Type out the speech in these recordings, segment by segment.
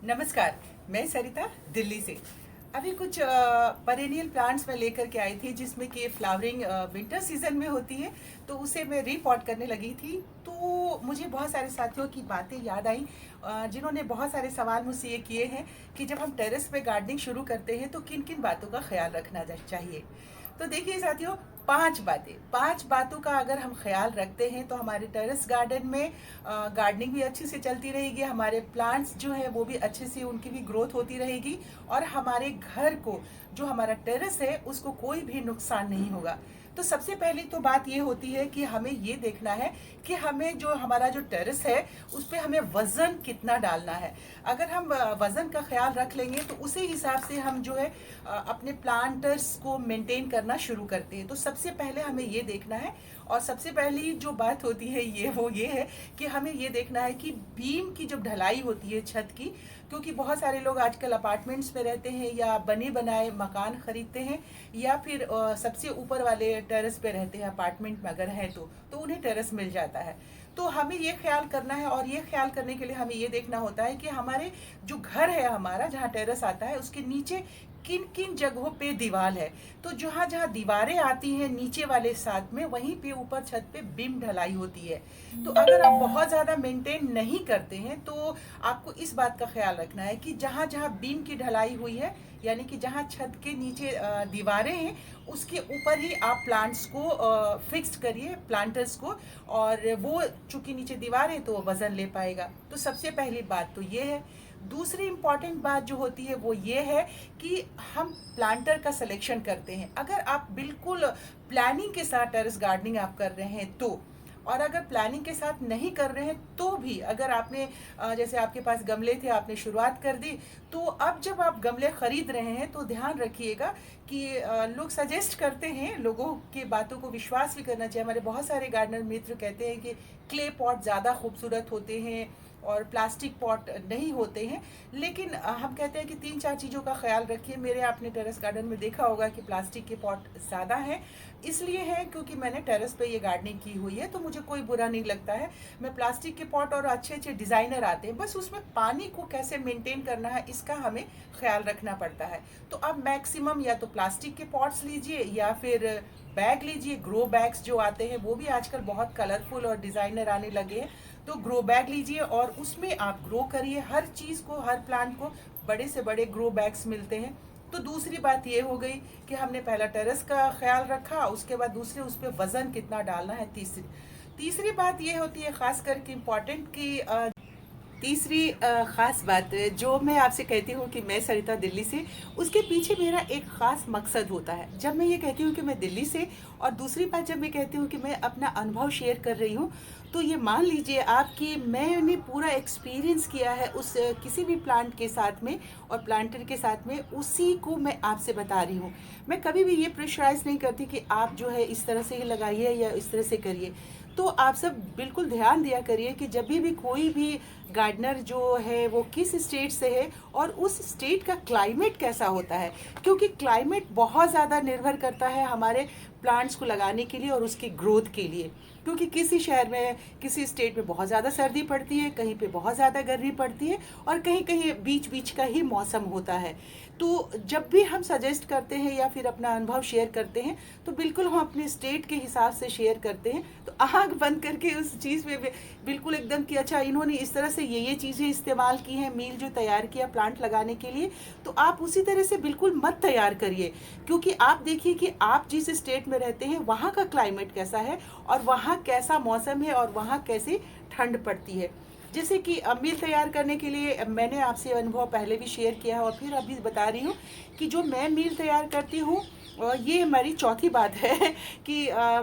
नमस्कार। मैं सरिता दिल्ली से। अभी कुछ पेरेनियल प्लांट्स मैं लेकर के आई थी जिसमें कि फ्लावरिंग विंटर सीजन में होती है, तो उसे मैं रीपॉट करने लगी थी। तो मुझे बहुत सारे साथियों की बातें याद आई, जिन्होंने बहुत सारे सवाल मुझसे ये किए हैं कि जब हम टेरेस पे गार्डनिंग शुरू करते हैं तो किन किन बातों का ख्याल रखना चाहिए। तो देखिए साथियों, 5 बातों का अगर हम ख्याल रखते हैं तो हमारे टेरेस गार्डन में गार्डनिंग भी अच्छी से चलती रहेगी, हमारे प्लांट्स जो है वो भी अच्छे से उनकी भी ग्रोथ होती रहेगी, और हमारे घर को, जो हमारा टेरेस है, उसको कोई भी नुकसान नहीं होगा। तो सबसे पहली तो बात ये होती है कि हमें ये देखना है कि हमें जो हमारा जो टेरेस है उस पर हमें वजन कितना डालना है। अगर हम वजन का ख्याल रख लेंगे तो उसी हिसाब से हम जो है अपने प्लांटर्स को मेंटेन करना शुरू करते हैं। तो सबसे पहले हमें ये देखना है, और सबसे पहली जो बात होती है ये है कि हमें ये देखना है कि बीम की जब ढलाई होती है छत की, क्योंकि बहुत सारे लोग आजकल अपार्टमेंट्स में रहते हैं या बने बनाए मकान खरीदते हैं, या फिर सबसे ऊपर वाले टेरेस पे रहते हैं अपार्टमेंट में अगर है तो उन्हें टेरेस मिल जाता है। तो हमें ये ख्याल करना है, और ये ख्याल करने के लिए हमें ये देखना होता है कि हमारे जो घर है, हमारा जहाँ टेरेस आता है, उसके नीचे किन किन जगहों पे दीवार है। तो जहाँ जहाँ दीवारें आती हैं नीचे वाले साथ में, वहीं पे ऊपर छत पे बीम ढलाई होती है। तो अगर आप बहुत ज़्यादा मेंटेन नहीं करते हैं तो आपको इस बात का ख्याल रखना है कि जहाँ जहाँ बीम की ढलाई हुई है, यानी कि जहाँ छत के नीचे दीवारें हैं, उसके ऊपर ही आप प्लांट्स को फिक्स करिए, प्लांटर्स को। और वो चूंकि नीचे दीवार है तो वो वजन ले पाएगा। तो सबसे पहली बात तो ये है। दूसरी इम्पॉर्टेंट बात जो होती है वो ये है कि हम प्लांटर का सिलेक्शन करते हैं। अगर आप बिल्कुल प्लानिंग के साथ टेरेस गार्डनिंग आप कर रहे हैं तो, और अगर प्लानिंग के साथ नहीं कर रहे हैं तो भी, अगर आपने जैसे आपके पास गमले थे, आपने शुरुआत कर दी, तो अब जब आप गमले खरीद रहे हैं तो ध्यान रखिएगा कि लोग सजेस्ट करते हैं, लोगों की बातों को विश्वास भी करना चाहिए। हमारे बहुत सारे गार्डनर मित्र कहते हैं कि क्ले पॉट ज़्यादा खूबसूरत होते हैं और प्लास्टिक पॉट नहीं होते हैं, लेकिन हम कहते हैं कि 3-4 चीज़ों का ख्याल रखिए। मेरे आपने टेरेस गार्डन में देखा होगा कि प्लास्टिक के पॉट ज़्यादा हैं, इसलिए है क्योंकि मैंने टेरेस पे ये गार्डनिंग की हुई है, तो मुझे कोई बुरा नहीं लगता है। मैं प्लास्टिक के पॉट, और अच्छे अच्छे डिज़ाइनर आते हैं, बस उसमें पानी को कैसे मेंटेन करना है इसका हमें ख्याल रखना पड़ता है। तो अब मैक्सिमम या तो प्लास्टिक के पॉट्स लीजिए या फिर बैग लीजिए। ग्रो बैग्स जो आते हैं वो भी आजकल बहुत कलरफुल और डिज़ाइनर आने लगे हैं, तो ग्रो बैग लीजिए और उसमें आप ग्रो करिए हर चीज़ को, हर प्लांट को। बड़े से बड़े ग्रो बैग्स मिलते हैं। तो दूसरी बात ये हो गई कि हमने पहला टेरेस का ख्याल रखा, उसके बाद दूसरे उस पर वज़न कितना डालना है। तीसरी तीसरी बात ये होती है ख़ास करके इम्पॉर्टेंट कि तीसरी ख़ास बात जो मैं आपसे कहती हूँ कि मैं सरिता दिल्ली से, उसके पीछे मेरा एक ख़ास मकसद होता है जब मैं ये कहती हूँ कि मैं दिल्ली से। और दूसरी बात, जब मैं कहती हूँ कि मैं अपना अनुभव शेयर कर रही हूँ, तो ये मान लीजिए आप कि मैंने पूरा एक्सपीरियंस किया है उस किसी भी प्लांट के साथ में और प्लांटर के साथ में, उसी को मैं आपसे बता रही हूँ। मैं कभी भी ये प्रेशराइज नहीं करती कि आप जो है इस तरह से ही लगाइए या इस तरह से करिए। तो आप सब बिल्कुल ध्यान दिया करिए कि जब भी कोई भी गार्डनर जो है वो किस स्टेट से है और उस स्टेट का क्लाइमेट कैसा होता है, क्योंकि क्लाइमेट बहुत ज़्यादा निर्भर करता है हमारे प्लांट्स को लगाने के लिए और उसकी ग्रोथ के लिए। क्योंकि किसी शहर में, किसी स्टेट में बहुत ज़्यादा सर्दी पड़ती है, कहीं पे बहुत ज़्यादा गर्मी पड़ती है, और कहीं कहीं बीच बीच का ही मौसम होता है। तो जब भी हम सजेस्ट करते हैं या फिर अपना अनुभव शेयर करते हैं तो बिल्कुल हम अपने स्टेट के हिसाब से शेयर करते हैं। तो आँख बंद करके उस चीज़ में बिल्कुल एकदम कि अच्छा इन्होंने इस तरह से ये चीज़ें इस्तेमाल की हैं, मील जो तैयार किया प्लांट लगाने के लिए, तो आप उसी तरह से बिल्कुल मत तैयार करिए। क्योंकि आप देखिए कि आप जिस स्टेट में रहते हैं वहाँ का क्लाइमेट कैसा है और वहाँ कैसा मौसम है और वहाँ कैसी ठंड पड़ती है। जैसे कि मील तैयार करने के लिए मैंने आपसे अनुभव पहले भी शेयर किया है और फिर अभी बता रही हूँ कि जो मैं मील तैयार करती हूँ, ये हमारी चौथी बात है कि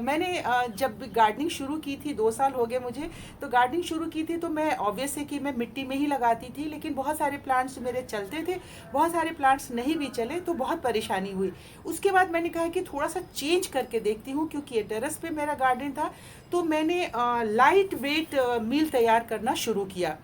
मैंने जब गार्डनिंग शुरू की थी, 2 साल हो गए मुझे, तो गार्डनिंग शुरू की थी तो मैं ऑब्वियस है कि मैं मिट्टी में ही लगाती थी, लेकिन बहुत सारे प्लांट्स मेरे चलते थे, बहुत सारे प्लांट्स नहीं भी चले, तो बहुत परेशानी हुई। उसके बाद मैंने कहा कि थोड़ा सा चेंज करके देखती हूँ, क्योंकि ये टेरेस पे मेरा गार्डन था, तो मैंने लाइट वेट मील तैयार करना शुरू किया।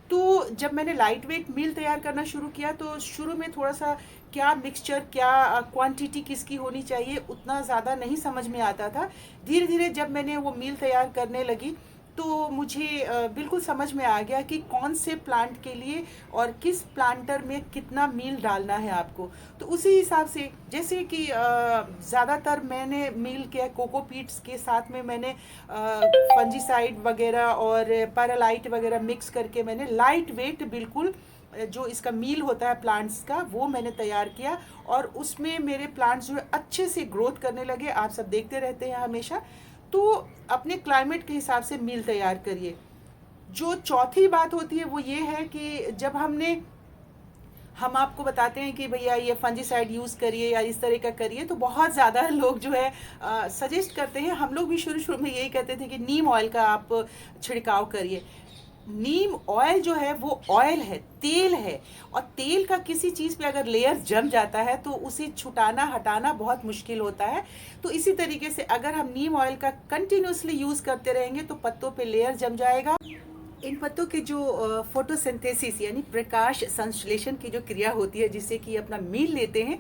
तो जब मैंने लाइट वेट मील तैयार करना शुरू किया तो शुरू में थोड़ा सा क्या मिक्सचर, क्या क्वांटिटी किसकी होनी चाहिए, उतना ज़्यादा नहीं समझ में आता था। धीरे धीरे जब मैंने वो मील तैयार करने लगी तो मुझे बिल्कुल समझ में आ गया कि कौन से प्लांट के लिए और किस प्लांटर में कितना मील डालना है आपको। तो उसी हिसाब से जैसे कि ज़्यादातर मैंने मील किया कोकोपीट्स के साथ में, मैंने फंजीसाइड वगैरह और पैरालाइट वगैरह मिक्स करके मैंने लाइट वेट बिल्कुल जो इसका मील होता है प्लांट्स का वो मैंने तैयार किया, और उसमें मेरे प्लांट्स जो है अच्छे से ग्रोथ करने लगे। आप सब देखते रहते हैं हमेशा। तो अपने क्लाइमेट के हिसाब से मील तैयार करिए। जो चौथी बात होती है वो ये है कि जब हम आपको बताते हैं कि भैया ये फंजीसाइड यूज़ करिए या इस तरह का करिए, तो बहुत ज़्यादा लोग जो है सजेस्ट करते हैं। हम लोग भी शुरू शुरू में यही कहते थे कि नीम ऑयल का आप छिड़काव करिए। नीम ऑयल जो है वो ऑयल है, तेल है, और तेल का किसी चीज़ पे अगर लेयर जम जाता है तो उसे छुटाना हटाना बहुत मुश्किल होता है। तो इसी तरीके से अगर हम नीम ऑयल का कंटिन्यूसली यूज़ करते रहेंगे तो पत्तों पे लेयर जम जाएगा। इन पत्तों के जो फोटोसिंथेसिस यानी प्रकाश संश्लेषण की जो क्रिया होती है जिससे कि अपना मील लेते हैं,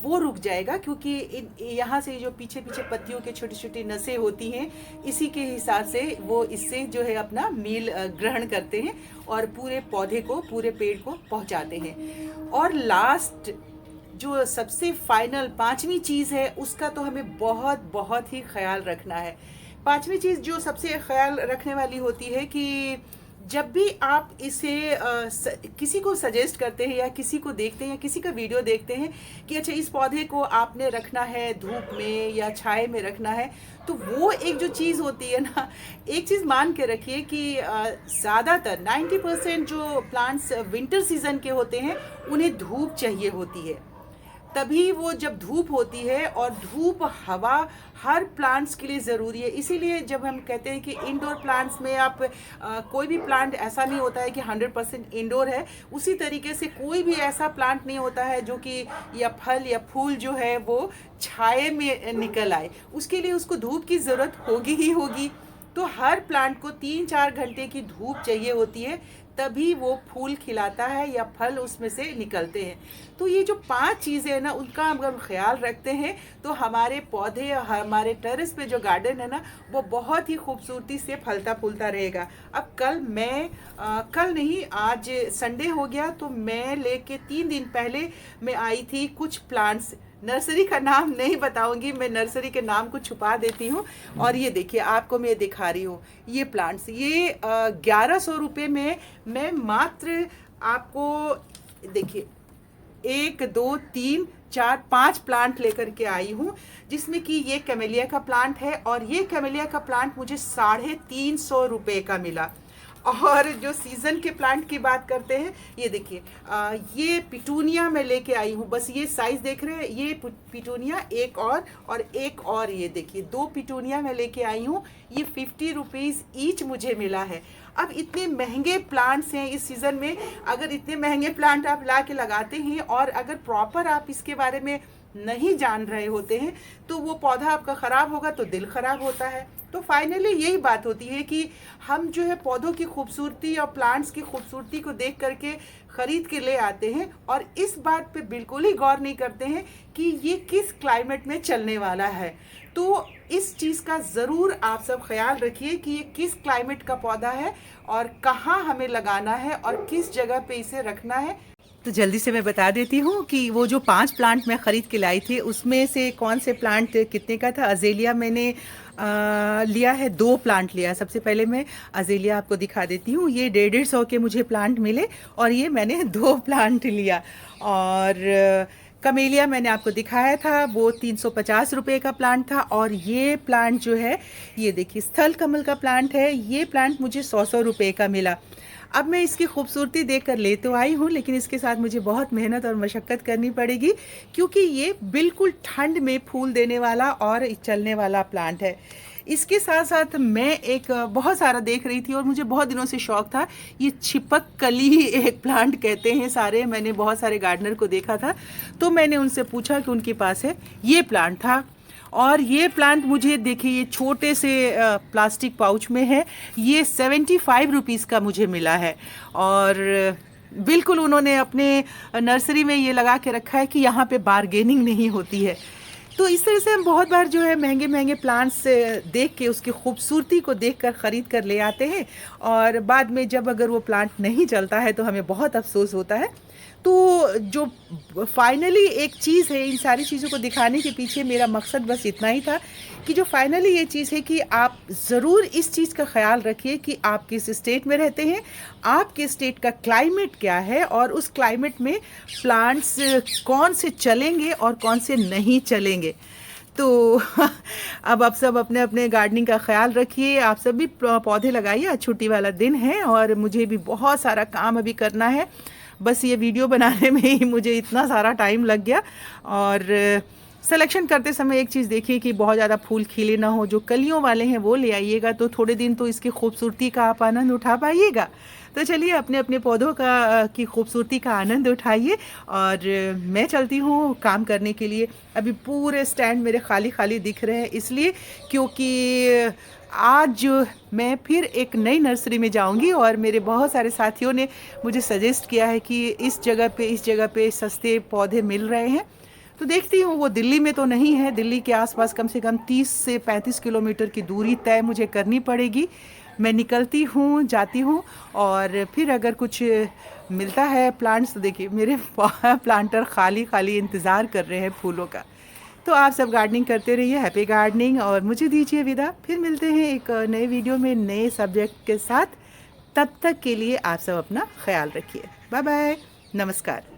वो रुक जाएगा, क्योंकि यहाँ से जो पीछे पीछे पत्तियों के छोटी छोटी नसें होती हैं, इसी के हिसाब से वो इससे जो है अपना मील ग्रहण करते हैं और पूरे पौधे को, पूरे पेड़ को पहुँचाते हैं। और लास्ट जो सबसे फाइनल पांचवी चीज़ है, उसका तो हमें बहुत बहुत ही ख्याल रखना है। पांचवी चीज़ जो सबसे ख्याल रखने वाली होती है कि जब भी आप इसे किसी को सजेस्ट करते हैं या किसी को देखते हैं या किसी का वीडियो देखते हैं कि अच्छा इस पौधे को आपने रखना है धूप में या छाए में रखना है, तो वो एक जो चीज़ होती है ना, एक चीज़ मान के रखिए कि ज़्यादातर 90% जो प्लांट्स विंटर सीजन के होते हैं उन्हें धूप चाहिए होती है। तभी वो जब धूप होती है, और धूप हवा हर प्लांट्स के लिए ज़रूरी है। इसीलिए जब हम कहते हैं कि इंडोर प्लांट्स में आप कोई भी प्लांट ऐसा नहीं होता है कि 100% इंडोर है, उसी तरीके से कोई भी ऐसा प्लांट नहीं होता है जो कि या फल या फूल जो है वो छाए में निकल आए। उसके लिए उसको धूप की ज़रूरत होगी ही होगी। तो हर प्लांट को 3-4 घंटे की धूप चाहिए होती है, तभी वो फूल खिलाता है या फल उसमें से निकलते हैं। तो ये जो 5 चीज़ें हैं ना, उनका अगर ख्याल रखते हैं तो हमारे पौधे, हमारे टेरेस पे जो गार्डन है ना, वो बहुत ही खूबसूरती से फलता फूलता रहेगा। अब कल नहीं, आज संडे हो गया, तो मैं लेके 3 दिन पहले मैं आई थी कुछ प्लांट्स। नर्सरी का नाम नहीं बताऊंगी, मैं नर्सरी के नाम को छुपा देती हूँ। और ये देखिए, आपको मैं दिखा रही हूँ ये प्लांट्स, ये 1100 रुपये में मैं मात्र आपको देखिए 1 2 3 4 5 प्लांट लेकर के आई हूँ, जिसमें कि ये कैमेलिया का प्लांट है, और ये कैमेलिया का प्लांट मुझे 350 रुपये का मिला। और जो सीज़न के प्लांट की बात करते हैं, ये देखिए ये पिटूनिया मैं लेके आई हूँ, बस ये साइज़ देख रहे हैं, ये पिटूनिया एक और एक और ये देखिए 2 पिटूनिया मैं लेके आई हूँ। ये 50 रुपीज़ ईच मुझे मिला है। अब इतने महंगे प्लांट्स हैं इस सीज़न में, अगर इतने महंगे प्लांट आप ला के लगाते हैं और अगर प्रॉपर आप इसके बारे में नहीं जान रहे होते हैं, तो वो पौधा आपका ख़राब होगा तो दिल ख़राब होता है। तो फाइनली यही बात होती है कि हम जो है पौधों की खूबसूरती और प्लांट्स की खूबसूरती को देख करके ख़रीद के ले आते हैं, और इस बात पे बिल्कुल ही गौर नहीं करते हैं कि ये किस क्लाइमेट में चलने वाला है। तो इस चीज़ का ज़रूर आप सब ख्याल रखिए कि ये किस क्लाइमेट का पौधा है और कहाँ हमें लगाना है और किस जगह पे इसे रखना है। तो जल्दी से मैं बता देती हूँ कि वो जो 5 प्लांट मैं ख़रीद के लाई थी, उसमें से कौन से प्लांट कितने का था। अज़ेलिया मैंने लिया है, 2 प्लांट लिया। सबसे पहले मैं अज़ेलिया आपको दिखा देती हूँ। ये 150 के मुझे प्लांट मिले, और ये मैंने 2 प्लांट लिया। और कमेलिया मैंने आपको दिखाया था, वो 350 रुपये का प्लांट था। और ये प्लांट जो है, ये देखिए स्थल कमल का प्लांट है, ये प्लांट मुझे 100 रुपये का मिला। अब मैं इसकी खूबसूरती देखकर ले तो आई हूँ, लेकिन इसके साथ मुझे बहुत मेहनत और मशक्क़त करनी पड़ेगी, क्योंकि ये बिल्कुल ठंड में फूल देने वाला और चलने वाला प्लांट है। इसके साथ साथ मैं एक बहुत सारा देख रही थी और मुझे बहुत दिनों से शौक़ था, ये छिपक कली एक प्लांट कहते हैं सारे। मैंने बहुत सारे गार्डनर को देखा था, तो मैंने उनसे पूछा कि उनके पास है, ये प्लांट था। और ये प्लांट मुझे देखिए, ये छोटे से प्लास्टिक पाउच में है, ये 75 रुपीज़ का मुझे मिला है। और बिल्कुल उन्होंने अपने नर्सरी में ये लगा के रखा है कि यहाँ पे बारगेनिंग नहीं होती है। तो इस तरह से हम बहुत बार जो है महंगे महंगे प्लांट्स देख के उसकी खूबसूरती को देख कर ख़रीद कर ले आते हैं, और बाद में जब अगर वो प्लांट नहीं चलता है तो हमें बहुत अफसोस होता है। तो जो फाइनली एक चीज़ है, इन सारी चीज़ों को दिखाने के पीछे मेरा मकसद बस इतना ही था कि जो फाइनली ये चीज़ है कि आप ज़रूर इस चीज़ का ख्याल रखिए कि आप किस स्टेट में रहते हैं, आपके स्टेट का क्लाइमेट क्या है, और उस क्लाइमेट में प्लांट्स कौन से चलेंगे और कौन से नहीं चलेंगे। तो अब आप सब अपने अपने गार्डनिंग का ख्याल रखिए, आप सब भी पौधे लगाइए। आज छुट्टी वाला दिन है और मुझे भी बहुत सारा काम अभी करना है। बस ये वीडियो बनाने में ही मुझे इतना सारा टाइम लग गया। और सिलेक्शन करते समय एक चीज़ देखिए कि बहुत ज़्यादा फूल खिले ना हो, जो कलियों वाले हैं वो ले आइएगा, तो थोड़े दिन तो इसकी खूबसूरती का आप आनंद उठा पाइएगा। तो चलिए अपने अपने पौधों का की खूबसूरती का आनंद उठाइए, और मैं चलती हूँ काम करने के लिए। अभी पूरे स्टैंड मेरे खाली खाली दिख रहे हैं, इसलिए क्योंकि आज मैं फिर एक नई नर्सरी में जाऊंगी, और मेरे बहुत सारे साथियों ने मुझे सजेस्ट किया है कि इस जगह पे सस्ते पौधे मिल रहे हैं। तो देखती हूँ, वो दिल्ली में तो नहीं है, दिल्ली के आसपास कम से कम 30 से 35 किलोमीटर की दूरी तय मुझे करनी पड़ेगी। मैं निकलती हूँ, जाती हूँ, और फिर अगर कुछ मिलता है प्लांट्स, तो देखिए मेरे प्लांटर खाली खाली इंतज़ार कर रहे हैं फूलों का। तो आप सब गार्डनिंग करते रहिए, हैप्पी गार्डनिंग, और मुझे दीजिए विदा। फिर मिलते हैं एक नए वीडियो में नए सब्जेक्ट के साथ। तब तक के लिए आप सब अपना ख्याल रखिए। बाय बाय, नमस्कार।